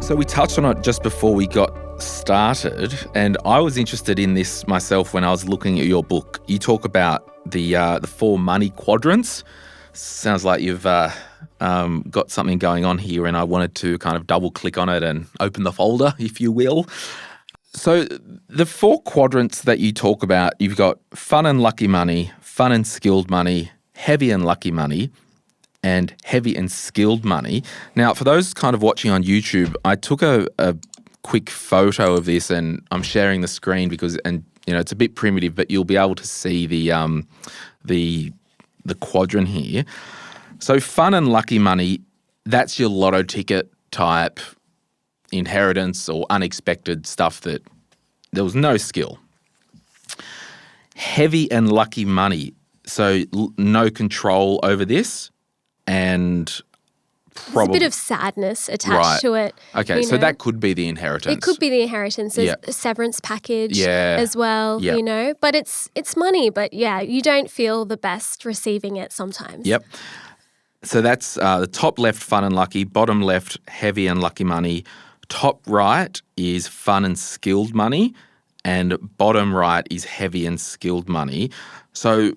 So we touched on it just before we got started, and I was interested in this myself when I was looking at your book. You talk about the 4 money quadrants. Sounds like you've got something going on here, and I wanted to kind of double click on it and open the folder, if you will. So the 4 quadrants that you talk about, you've got fun and lucky money, fun and skilled money, heavy and lucky money, and heavy and skilled money. Now, for those kind of watching on YouTube, I took a quick photo of this, and I'm sharing the screen because it's a bit primitive, but you'll be able to see the quadrant here. So fun and lucky money, that's your lotto ticket type inheritance or unexpected stuff that there was no skill. Heavy and lucky money, so no control over this. And there's a bit of sadness attached to it. Okay, so that could be the inheritance. It could be the inheritance. There's a severance package as well, But it's money, but you don't feel the best receiving it sometimes. Yep. So that's the top left, fun and lucky, bottom left, heavy and lucky money, top right is fun and skilled money, and bottom right is heavy and skilled money. So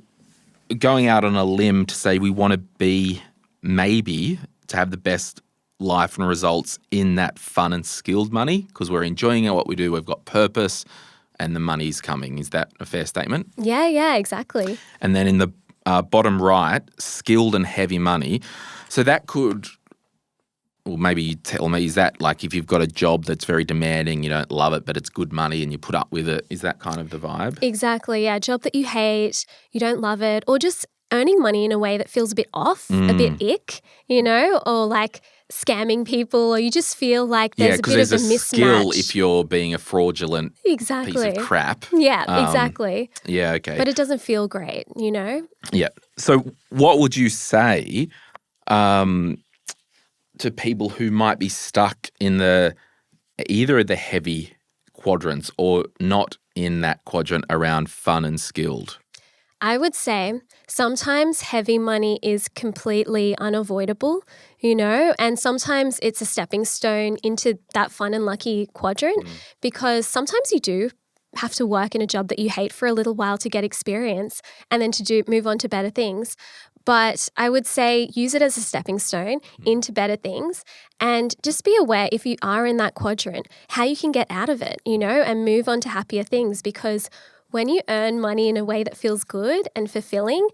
going out on a limb to say we want to be maybe to have the best life and results in that fun and skilled money because we're enjoying what we do, we've got purpose, and the money's coming. Is that a fair statement? Yeah, exactly. And then in the bottom right, skilled and heavy money. So that could, or maybe you tell me, is that like if you've got a job that's very demanding, you don't love it, but it's good money and you put up with it, is that kind of the vibe? Exactly, yeah. Job that you hate, you don't love it, or just earning money in a way that feels a bit off, a bit ick, or like scamming people, or you just feel like there's a bit of a mismatch. Yeah, because there's a skill if you're being a fraudulent piece of crap. Yeah, exactly. Yeah, okay. But it doesn't feel great, Yeah. So what would you say to people who might be stuck in either of the heavy quadrants or not in that quadrant around fun and skilled? I would say sometimes heavy money is completely unavoidable, and sometimes it's a stepping stone into that fun and lucky quadrant because sometimes you do have to work in a job that you hate for a little while to get experience and then to move on to better things. But I would say use it as a stepping stone into better things and just be aware if you are in that quadrant, how you can get out of it, and move on to happier things because when you earn money in a way that feels good and fulfilling,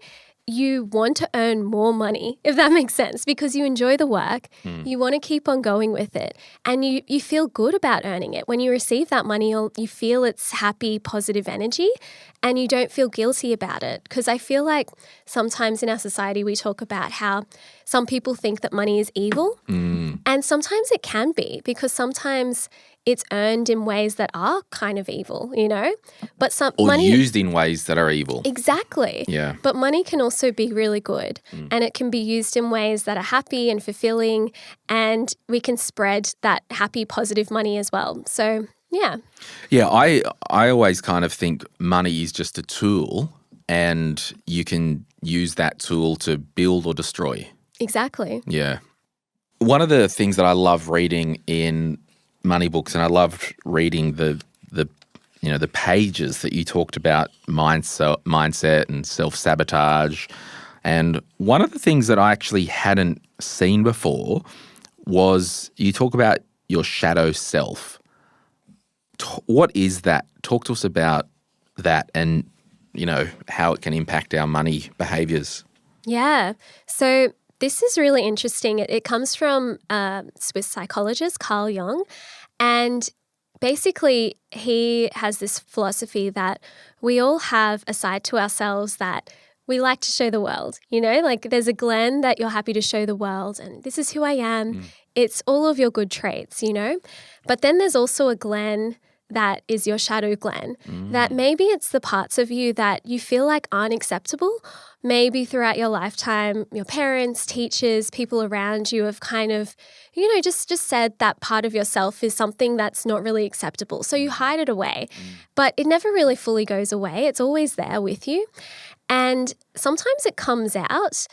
you want to earn more money, if that makes sense, because you enjoy the work, you want to keep on going with it, and you feel good about earning it. When you receive that money, you feel it's happy, positive energy, and you don't feel guilty about it. Because I feel like sometimes in our society we talk about how some people think that money is evil, and sometimes it can be because sometimes it's earned in ways that are kind of evil, But money used in ways that are evil. Exactly. Yeah. But money can also be really good and it can be used in ways that are happy and fulfilling, and we can spread that happy, positive money as well. So, yeah. Yeah, I always kind of think money is just a tool and you can use that tool to build or destroy. Exactly. Yeah. One of the things that I love reading in money books, and I loved reading the pages that you talked about mindset and self-sabotage. And one of the things that I actually hadn't seen before was you talk about your shadow self. What is that? Talk to us about that and, how it can impact our money behaviours. Yeah. So this is really interesting. It comes from Swiss psychologist Carl Jung, and basically he has this philosophy that we all have a side to ourselves that we like to show the world, like there's a Glen that you're happy to show the world and this is who I am. It's all of your good traits, But then there's also a Glen that is your shadow Glen, that maybe it's the parts of you that you feel like aren't acceptable. Maybe throughout your lifetime, your parents, teachers, people around you have kind of, just said that part of yourself is something that's not really acceptable. So you hide it away, but it never really fully goes away. It's always there with you. And sometimes it comes out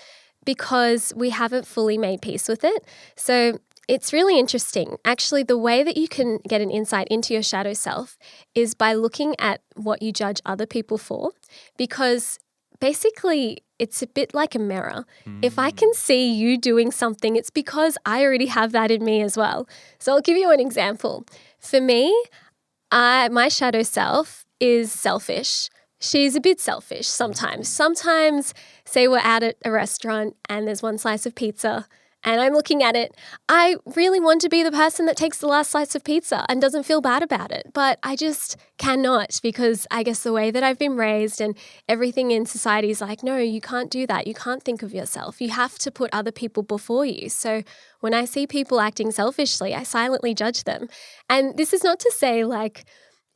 because we haven't fully made peace with it. So it's really interesting. Actually, the way that you can get an insight into your shadow self is by looking at what you judge other people for, because basically it's a bit like a mirror. If I can see you doing something, it's because I already have that in me as well. So I'll give you an example. For me, my shadow self is selfish. She's a bit selfish sometimes. Sometimes, say we're out at a restaurant and there's one slice of pizza and I'm looking at it, I really want to be the person that takes the last slice of pizza and doesn't feel bad about it. But I just cannot, because I guess the way that I've been raised and everything in society is like, no, you can't do that. You can't think of yourself. You have to put other people before you. So when I see people acting selfishly, I silently judge them. And this is not to say like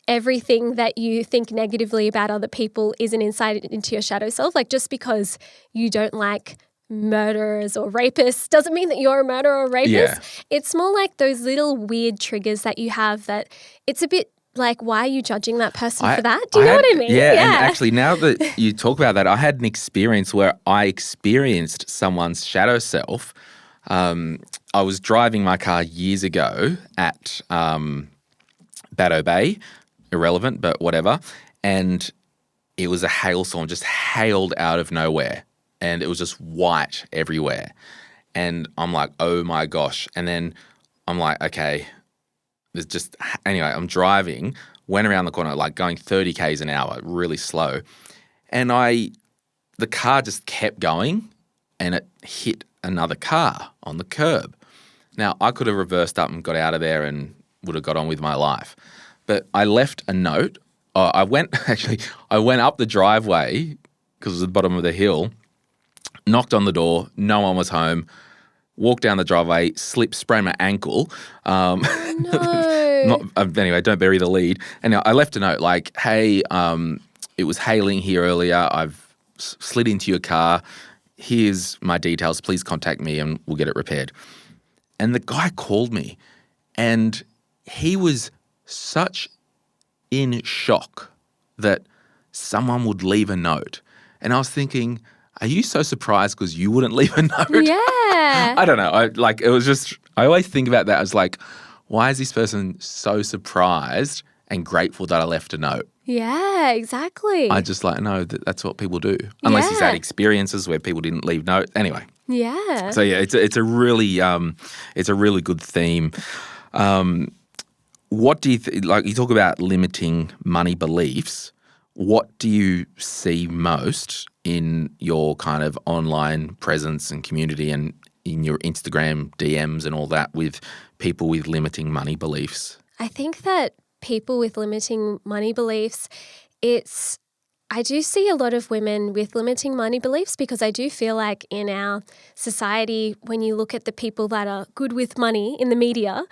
everything that you think negatively about other people is an insight into your shadow self. Like just because you don't like murderers or rapists doesn't mean that you're a murderer or rapist. Yeah. It's more like those little weird triggers that you have that it's a bit like, why are you judging that person for that? Do you know what I mean? Yeah, and actually now that you talk about that, I had an experience where I experienced someone's shadow self. I was driving my car years ago at Baddo Bay, irrelevant, but whatever, and it was a hailstorm, just hailed out of nowhere. And it was just white everywhere. And I'm like, oh my gosh. And then I'm like, okay, there's just, anyway, I'm driving, went around the corner, like going 30 Ks an hour, really slow. And the car just kept going and it hit another car on the curb. Now, I could have reversed up and got out of there and would have got on with my life. But I left a note. I went up the driveway because it was the bottom of the hill, knocked on the door, no one was home, walked down the driveway, slipped, sprained my ankle. No. Anyway, don't bury the lead. And I left a note like, hey, it was hailing here earlier. I've slid into your car. Here's my details. Please contact me and we'll get it repaired. And the guy called me and he was such in shock that someone would leave a note. And I was thinking, are you so surprised because you wouldn't leave a note? Yeah. I don't know. I always think about that as like, why is this person so surprised and grateful that I left a note? Yeah, exactly. I just like, no, that's what people do. Unless he's had experiences where people didn't leave notes. Anyway. Yeah. So yeah, it's a really good theme. What do you like? You talk about limiting money beliefs. What do you see most in your kind of online presence and community and in your Instagram DMs and all that with people with limiting money beliefs? I think that people with limiting money beliefs, I do see a lot of women with limiting money beliefs because I do feel like in our society, when you look at the people that are good with money in the media,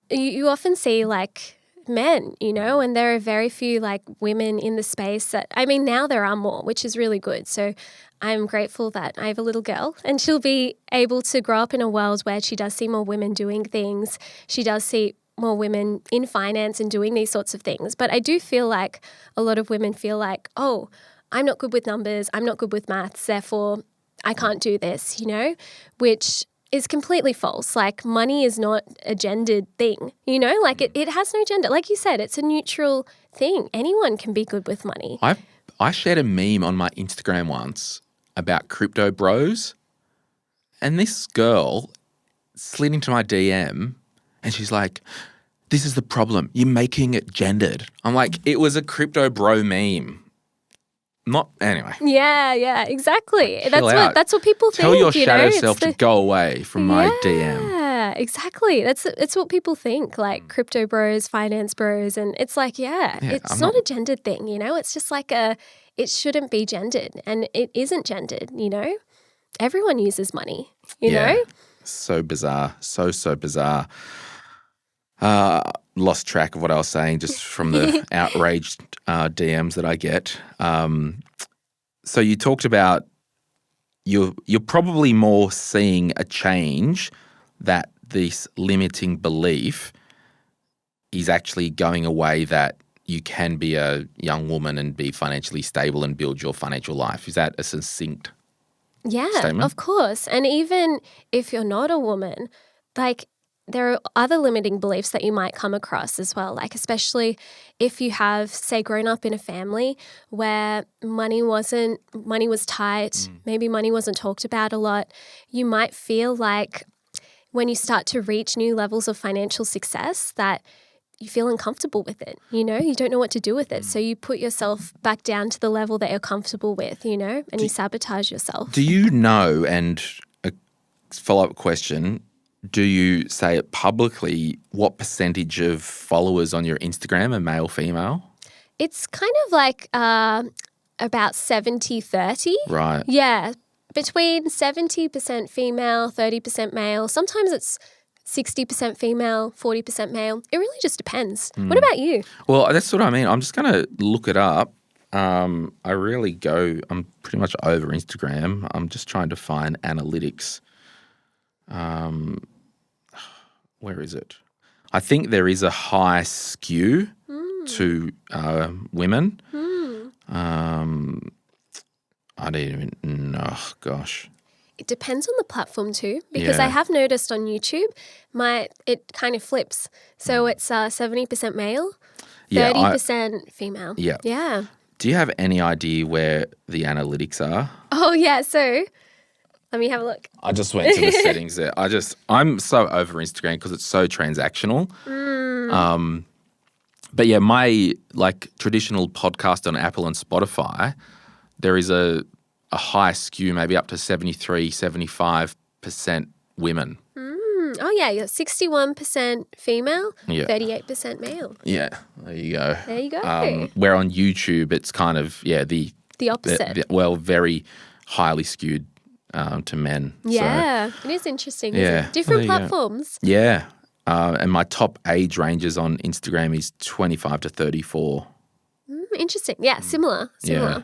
you often see like men, and there are very few like women in the space that, I mean, now there are more, which is really good. So I'm grateful that I have a little girl and she'll be able to grow up in a world where she does see more women doing things. She does see more women in finance and doing these sorts of things. But I do feel like a lot of women feel like, oh, I'm not good with numbers, I'm not good with maths, therefore I can't do this, which is completely false. Like money is not a gendered thing, like it has no gender. Like you said, it's a neutral thing. Anyone can be good with money. I shared a meme on my Instagram once about crypto bros, and this girl slid into my DM and she's like, this is the problem. You're making it gendered. I'm like, it was a crypto bro meme. Not anyway. Yeah, exactly. Like, that's what people think. Tell your shadow self to go away from my DM. Yeah, exactly. It's what people think. Like crypto bros, finance bros, and it's like, it's not a gendered thing. It's just like it shouldn't be gendered, and it isn't gendered. Everyone uses money. You know. So bizarre. So bizarre. Lost track of what I was saying just from the outraged DMs that I get. So you talked about you're probably more seeing a change that this limiting belief is actually going away, that you can be a young woman and be financially stable and build your financial life. Is that a succinct statement? Of course. And even if you're not a woman, like there are other limiting beliefs that you might come across as well, like especially if you have, say, grown up in a family where money was tight, maybe money wasn't talked about a lot. You might feel like when you start to reach new levels of financial success that you feel uncomfortable with it, you don't know what to do with it. So you put yourself back down to the level that you're comfortable with, and you sabotage yourself. Do you know, and a follow-up question, do you say it publicly, what percentage of followers on your Instagram are male, female? It's kind of like about 70-30. Right. Yeah, between 70% female, 30% male. Sometimes it's 60% female, 40% male. It really just depends. What about you? Well, that's what I mean. I'm just going to look it up. I'm pretty much over Instagram. I'm just trying to find analytics. Where is it? I think there is a high skew to women. I don't even know. Oh, gosh. It depends on the platform too, because I have noticed on YouTube, it kind of flips. So it's 70% male, 30% female. Yeah. Yeah. Do you have any idea where the analytics are? Oh, yeah. So let me have a look. I just went to the settings there. I'm so over Instagram because it's so transactional. But yeah, my traditional podcast on Apple and Spotify, there is a high skew, maybe up to 73, 75% women. Oh, yeah. You're 61% female, 38% male. Yeah, there you go. There you go. Where on YouTube, it's kind of, the opposite. Very highly skewed to men. Yeah, it is interesting. Isn't it? Different platforms. Yeah. And my top age ranges on Instagram is 25 to 34. Interesting. Yeah, similar. Yeah.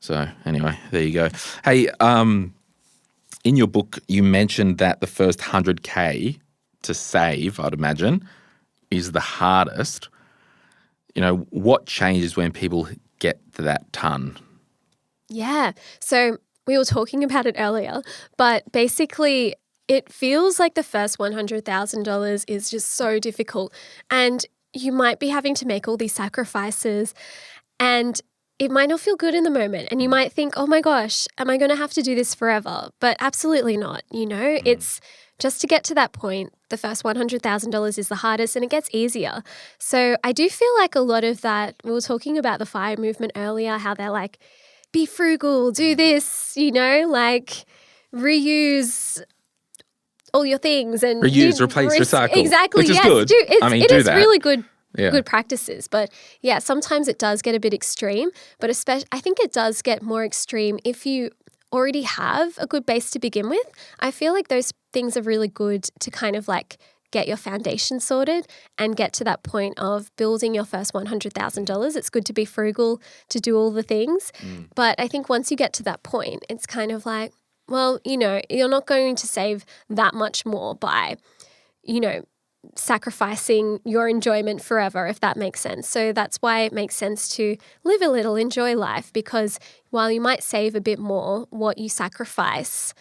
So anyway, there you go. Hey, in your book, you mentioned that the first 100K to save, I'd imagine, is the hardest. What changes when people get to that ton? Yeah. So we were talking about it earlier, but basically it feels like the first $100,000 is just so difficult, and you might be having to make all these sacrifices, and it might not feel good in the moment, and you might think, oh my gosh, am I going to have to do this forever? But absolutely not. It's just to get to that point, the first $100,000 is the hardest, and it gets easier. So I do feel like a lot of that, we were talking about the FIRE movement earlier, how they're like, be frugal, do this, reuse all your things and reuse, replace, recycle. Exactly. Which is yes, good. It is really good. Yeah. Good practices. But yeah, sometimes it does get a bit extreme, but I think it does get more extreme if you already have a good base to begin with. I feel like those things are really good to kind of get your foundation sorted and get to that point of building your first $100,000. It's good to be frugal, to do all the things. But I think once you get to that point, it's kind of like, well, you're not going to save that much more by, sacrificing your enjoyment forever, if that makes sense. So that's why it makes sense to live a little, enjoy life, because while you might save a bit more, what you sacrifice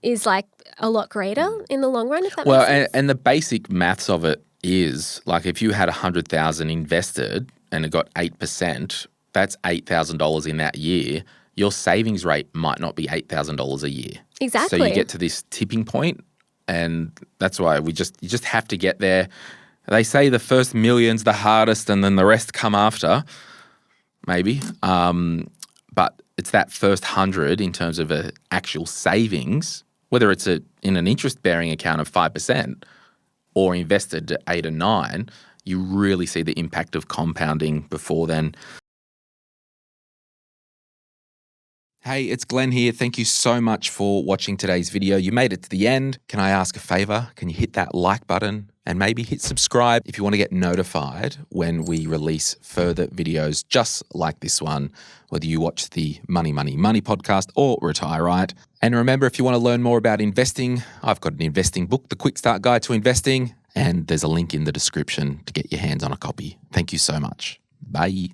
is a lot greater in the long run, if that makes sense. And the basic maths of it is if you had $100,000 invested and it got 8%, that's $8,000 in that year. Your savings rate might not be $8,000 a year. Exactly. So you get to this tipping point. And that's why you just have to get there. They say the first million's the hardest and then the rest come after, maybe. But it's that first 100 in terms of actual savings, whether it's in an interest-bearing account of 5% or invested at 8 or 9, you really see the impact of compounding before then. Hey, it's Glenn here. Thank you so much for watching today's video. You made it to the end. Can I ask a favor? Can you hit that like button and maybe hit subscribe if you want to get notified when we release further videos just like this one, whether you watch the Money, Money, Money podcast or Retire Right. And remember, if you want to learn more about investing, I've got an investing book, The Quick Start Guide to Investing, and there's a link in the description to get your hands on a copy. Thank you so much. Bye.